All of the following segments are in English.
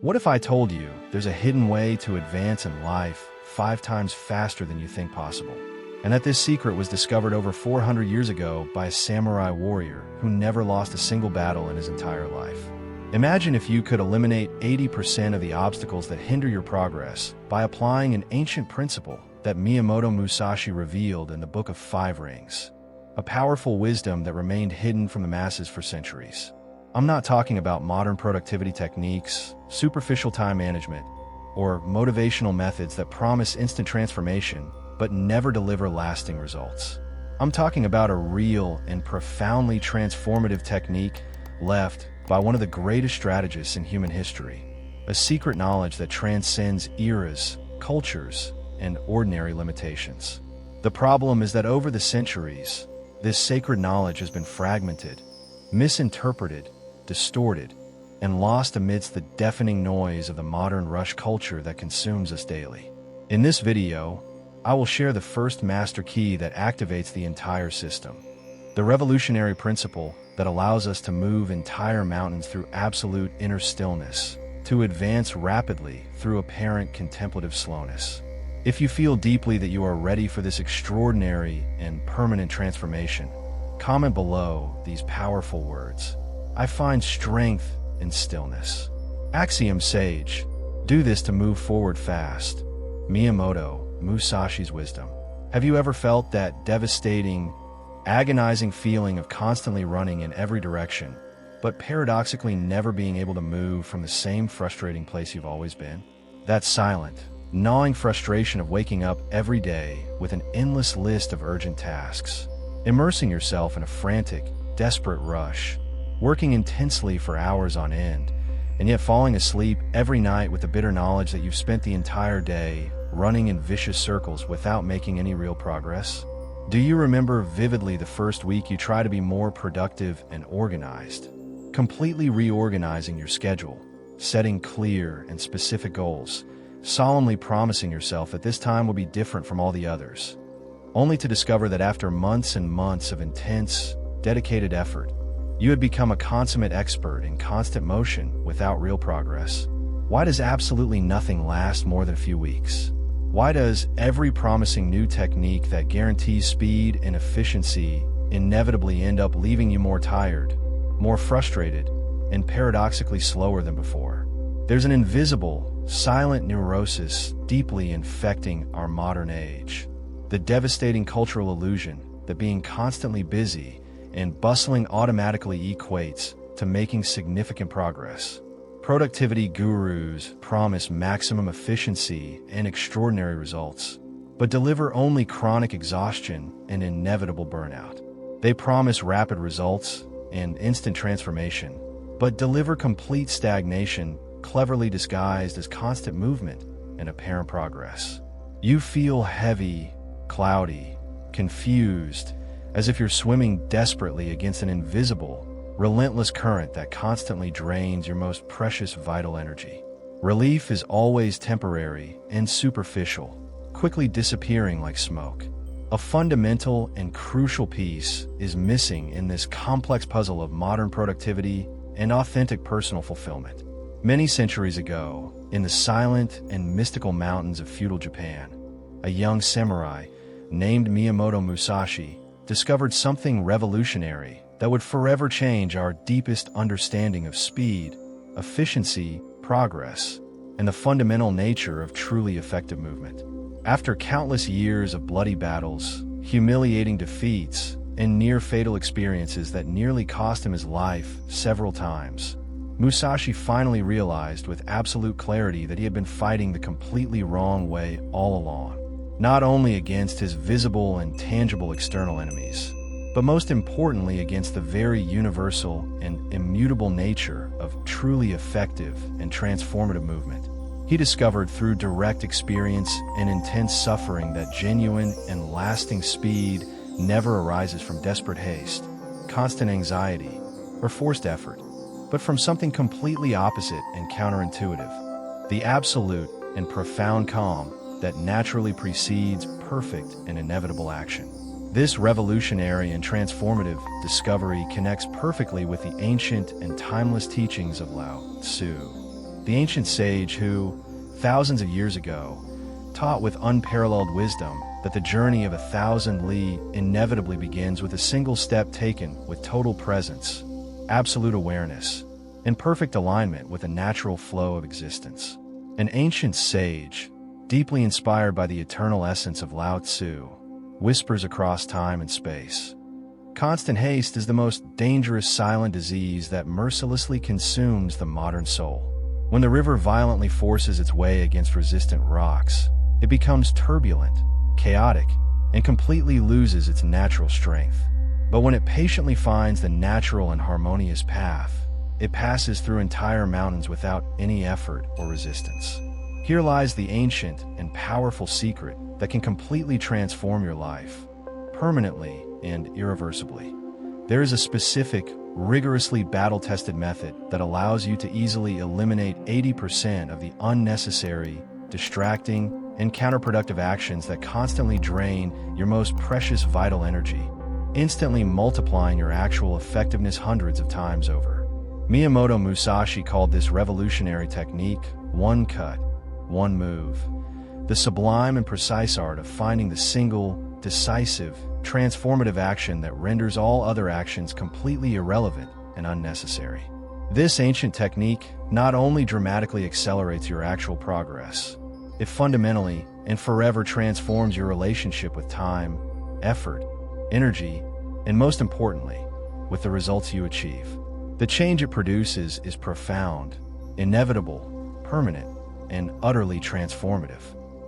What if I told you there's a hidden way to advance in life 5 times faster than you think possible? And that this secret was discovered over 400 years ago by a samurai warrior who never lost a single battle in his entire life. Imagine if you could eliminate 80% of the obstacles that hinder your progress by applying an ancient principle that Miyamoto Musashi revealed in the Book of Five Rings. A powerful wisdom that remained hidden from the masses for centuries. I'm not talking about modern productivity techniques, superficial time management, or motivational methods that promise instant transformation but never deliver lasting results. I'm talking about a real and profoundly transformative technique left by one of the greatest strategists in human history. A secret knowledge that transcends eras, cultures, and ordinary limitations. The problem is that over the centuries, this sacred knowledge has been fragmented, misinterpreted, distorted, and lost amidst the deafening noise of the modern rush culture that consumes us daily. In this video, I will share the first master key that activates the entire system. The revolutionary principle that allows us to move entire mountains through absolute inner stillness, to advance rapidly through apparent contemplative slowness. If you feel deeply that you are ready for this extraordinary and permanent transformation, comment below these powerful words. I find strength in stillness. Axiom Sage. Do this to move forward fast. Miyamoto Musashi's wisdom. Have you ever felt that devastating, agonizing feeling of constantly running in every direction, but paradoxically never being able to move from the same frustrating place you've always been? That silent, gnawing frustration of waking up every day with an endless list of urgent tasks, immersing yourself in a frantic, desperate rush, working intensely for hours on end, and yet falling asleep every night with the bitter knowledge that you've spent the entire day running in vicious circles without making any real progress? Do you remember vividly the first week you tried to be more productive and organized, completely reorganizing your schedule, setting clear and specific goals, solemnly promising yourself that this time will be different from all the others, only to discover that after months and months of intense, dedicated effort, you had become a consummate expert in constant motion without real progress? Why does absolutely nothing last more than a few weeks? Why does every promising new technique that guarantees speed and efficiency inevitably end up leaving you more tired, more frustrated, and paradoxically slower than before? There's an invisible, silent neurosis deeply infecting our modern age. The devastating cultural illusion that being constantly busy and bustling automatically equates to making significant progress. Productivity gurus promise maximum efficiency and extraordinary results, but deliver only chronic exhaustion and inevitable burnout. They promise rapid results and instant transformation, but deliver complete stagnation, cleverly disguised as constant movement and apparent progress. You feel heavy, cloudy, confused, as if you're swimming desperately against an invisible, relentless current that constantly drains your most precious vital energy. Relief is always temporary and superficial, quickly disappearing like smoke. A fundamental and crucial piece is missing in this complex puzzle of modern productivity and authentic personal fulfillment. Many centuries ago, in the silent and mystical mountains of feudal Japan, a young samurai named Miyamoto Musashi discovered something revolutionary that would forever change our deepest understanding of speed, efficiency, progress, and the fundamental nature of truly effective movement. After countless years of bloody battles, humiliating defeats, and near-fatal experiences that nearly cost him his life several times, Musashi finally realized with absolute clarity that he had been fighting the completely wrong way all along, not only against his visible and tangible external enemies, but most importantly against the very universal and immutable nature of truly effective and transformative movement. He discovered through direct experience and intense suffering that genuine and lasting speed never arises from desperate haste, constant anxiety, or forced effort, but from something completely opposite and counterintuitive: the absolute and profound calm that naturally precedes perfect and inevitable action. This revolutionary and transformative discovery connects perfectly with the ancient and timeless teachings of Lao Tzu. the ancient sage who, thousands of years ago, taught with unparalleled wisdom that the journey of 1,000 li inevitably begins with a single step taken with total presence, absolute awareness, and perfect alignment with the natural flow of existence. An ancient sage, deeply inspired by the eternal essence of Lao Tzu, whispers across time and space. Constant haste is the most dangerous silent disease that mercilessly consumes the modern soul. When the river violently forces its way against resistant rocks, it becomes turbulent, chaotic, and completely loses its natural strength. But when it patiently finds the natural and harmonious path, it passes through entire mountains without any effort or resistance. Here lies the ancient and powerful secret that can completely transform your life, permanently and irreversibly. There is a specific, rigorously battle-tested method that allows you to easily eliminate 80% of the unnecessary, distracting, and counterproductive actions that constantly drain your most precious vital energy, instantly multiplying your actual effectiveness hundreds of times over. Miyamoto Musashi called this revolutionary technique one cut, one move, the sublime and precise art of finding the single, decisive, transformative action that renders all other actions completely irrelevant and unnecessary. This ancient technique not only dramatically accelerates your actual progress, it fundamentally and forever transforms your relationship with time, effort, energy, and most importantly, with the results you achieve. The change it produces is profound, inevitable, permanent, and utterly transformative.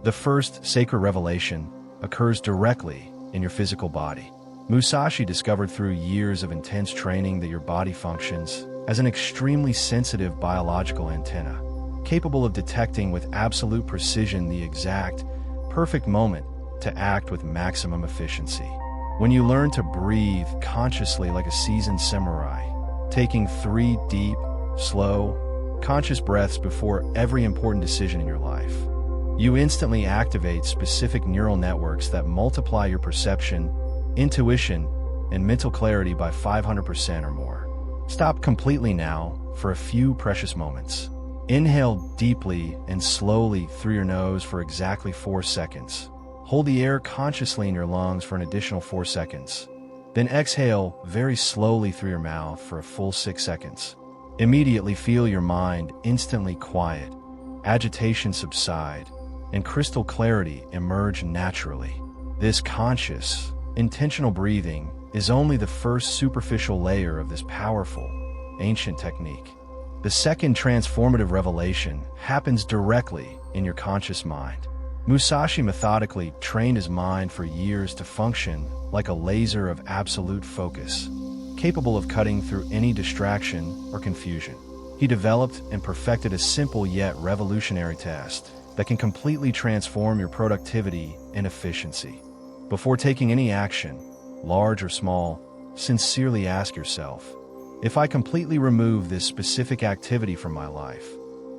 The first sacred revelation occurs directly in your physical body. Musashi discovered through years of intense training that your body functions as an extremely sensitive biological antenna, capable of detecting with absolute precision the exact, perfect moment to act with maximum efficiency. When you learn to breathe consciously like a seasoned samurai, taking 3 deep, slow, conscious breaths before every important decision in your life, you instantly activate specific neural networks that multiply your perception, intuition, and mental clarity by 500% or more. Stop completely now for a few precious moments. Inhale deeply and slowly through your nose for exactly 4 seconds. Hold the air consciously in your lungs for an additional 4 seconds. Then exhale very slowly through your mouth for a full 6 seconds. Immediately feel your mind instantly quiet, agitation subside, and crystal clarity emerge naturally. This conscious, intentional breathing is only the first superficial layer of this powerful, ancient technique. The second transformative revelation happens directly in your conscious mind. Musashi methodically trained his mind for years to function like a laser of absolute focus, capable of cutting through any distraction or confusion. He developed and perfected a simple yet revolutionary test that can completely transform your productivity and efficiency. Before taking any action, large or small, sincerely ask yourself, if I completely remove this specific activity from my life,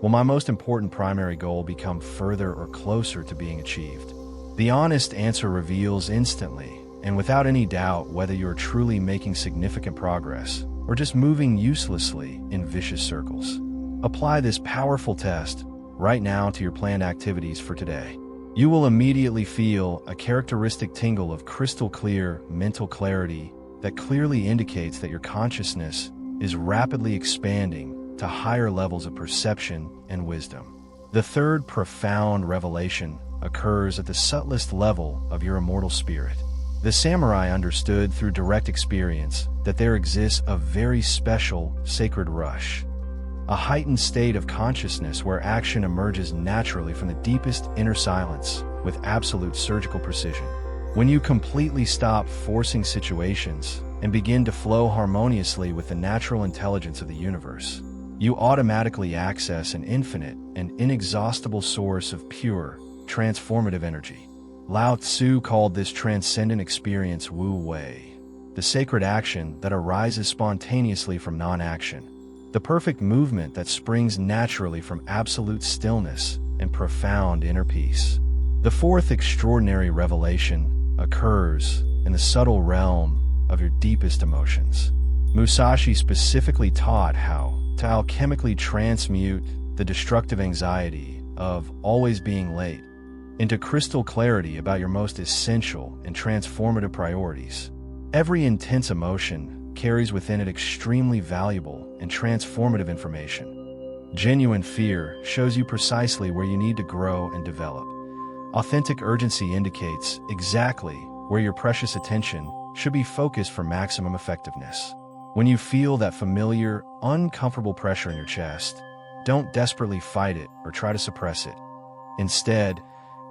will my most important primary goal become further or closer to being achieved? The honest answer reveals instantly and without any doubt whether you are truly making significant progress or just moving uselessly in vicious circles. Apply this powerful test right now to your planned activities for today. You will immediately feel a characteristic tingle of crystal clear mental clarity that clearly indicates that your consciousness is rapidly expanding to higher levels of perception and wisdom. The third profound revelation occurs at the subtlest level of your immortal spirit. The samurai understood through direct experience that there exists a very special sacred rush, a heightened state of consciousness where action emerges naturally from the deepest inner silence with absolute surgical precision. When you completely stop forcing situations and begin to flow harmoniously with the natural intelligence of the universe, you automatically access an infinite and inexhaustible source of pure, transformative energy. Lao Tzu called this transcendent experience Wu Wei, the sacred action that arises spontaneously from non-action, the perfect movement that springs naturally from absolute stillness and profound inner peace. The fourth extraordinary revelation occurs in the subtle realm of your deepest emotions. Musashi specifically taught how to alchemically transmute the destructive anxiety of always being late, into crystal clarity about your most essential and transformative priorities. Every intense emotion carries within it extremely valuable and transformative information. Genuine fear shows you precisely where you need to grow and develop. Authentic urgency indicates exactly where your precious attention should be focused for maximum effectiveness. When you feel that familiar, uncomfortable pressure in your chest, don't desperately fight it or try to suppress it. Instead,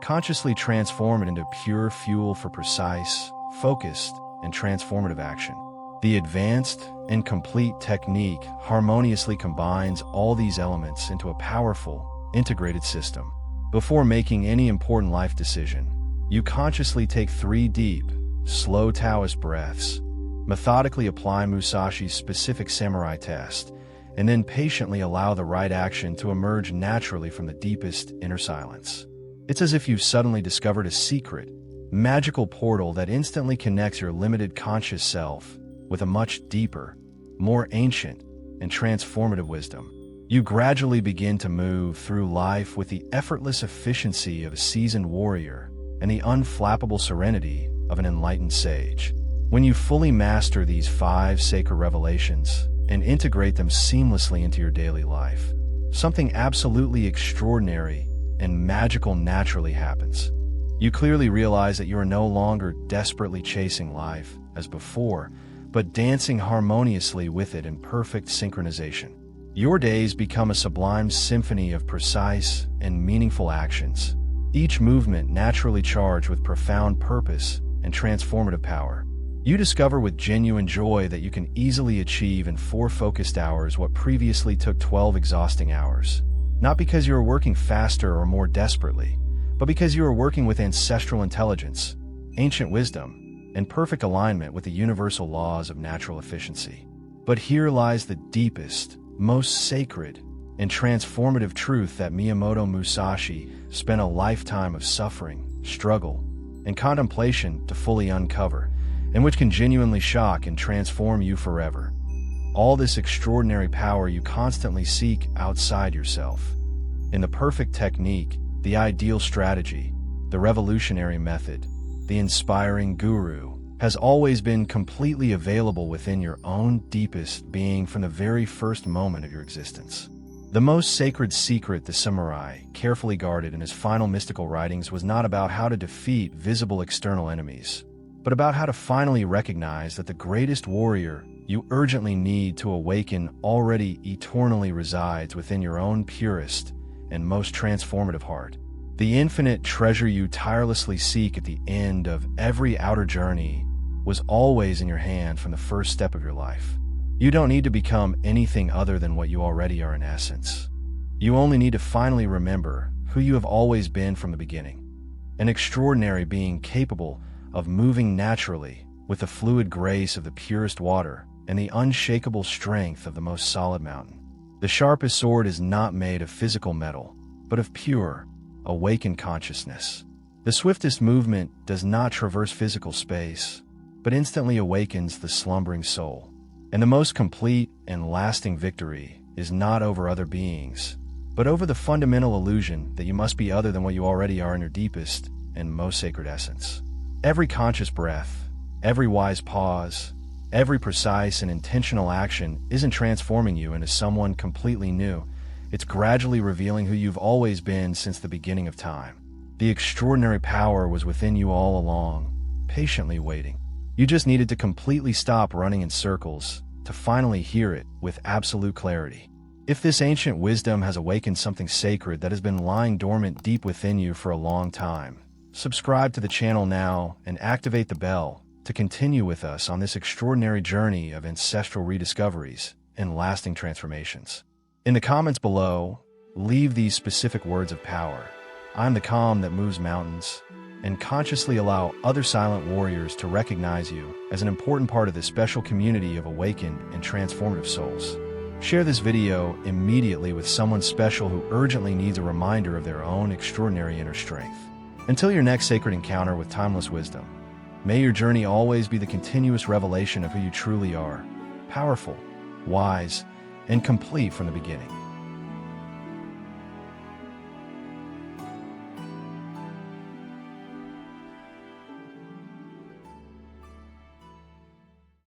consciously transform it into pure fuel for precise, focused, and transformative action. The advanced and complete technique harmoniously combines all these elements into a powerful, integrated system. Before making any important life decision, you consciously take 3 deep, slow Taoist breaths, methodically apply Musashi's specific samurai test, and then patiently allow the right action to emerge naturally from the deepest inner silence. It's as if you've suddenly discovered a secret, magical portal that instantly connects your limited conscious self with a much deeper, more ancient, and transformative wisdom. You gradually begin to move through life with the effortless efficiency of a seasoned warrior and the unflappable serenity of an enlightened sage. When you fully master these 5 sacred revelations and integrate them seamlessly into your daily life, something absolutely extraordinary and magical naturally happens. You clearly realize that you are no longer desperately chasing life as before, but dancing harmoniously with it in perfect synchronization. Your days become a sublime symphony of precise and meaningful actions, each movement naturally charged with profound purpose and transformative power. You discover with genuine joy that you can easily achieve in 4 focused hours what previously took 12 exhausting hours. Not because you are working faster or more desperately, but because you are working with ancestral intelligence, ancient wisdom, and perfect alignment with the universal laws of natural efficiency. But here lies the deepest, most sacred, and transformative truth that Miyamoto Musashi spent a lifetime of suffering, struggle, and contemplation to fully uncover, and which can genuinely shock and transform you forever. All this extraordinary power you constantly seek outside yourself. In the perfect technique, the ideal strategy, the revolutionary method, the inspiring guru, has always been completely available within your own deepest being from the very first moment of your existence. The most sacred secret the samurai carefully guarded in his final mystical writings was not about how to defeat visible external enemies, but about how to finally recognize that the greatest warrior you urgently need to awaken already eternally resides within your own purest and most transformative heart. The infinite treasure you tirelessly seek at the end of every outer journey was always in your hand from the first step of your life. You don't need to become anything other than what you already are in essence. You only need to finally remember who you have always been from the beginning. An extraordinary being capable of moving naturally with the fluid grace of the purest water and the unshakable strength of the most solid mountain. The sharpest sword is not made of physical metal, but of pure, awakened consciousness. The swiftest movement does not traverse physical space, but instantly awakens the slumbering soul. And the most complete and lasting victory is not over other beings, but over the fundamental illusion that you must be other than what you already are in your deepest and most sacred essence. Every conscious breath, every wise pause, every precise and intentional action isn't transforming you into someone completely new. It's gradually revealing who you've always been since the beginning of time. The extraordinary power was within you all along, patiently waiting. You just needed to completely stop running in circles to finally hear it with absolute clarity. If this ancient wisdom has awakened something sacred that has been lying dormant deep within you for a long time, subscribe to the channel now and activate the bell to continue with us on this extraordinary journey of ancestral rediscoveries and lasting transformations. In the comments below, leave these specific words of power. I'm the calm that moves mountains, and consciously allow other silent warriors to recognize you as an important part of this special community of awakened and transformative souls. Share this video immediately with someone special who urgently needs a reminder of their own extraordinary inner strength. Until your next sacred encounter with timeless wisdom, may your journey always be the continuous revelation of who you truly are, powerful, wise, and complete from the beginning.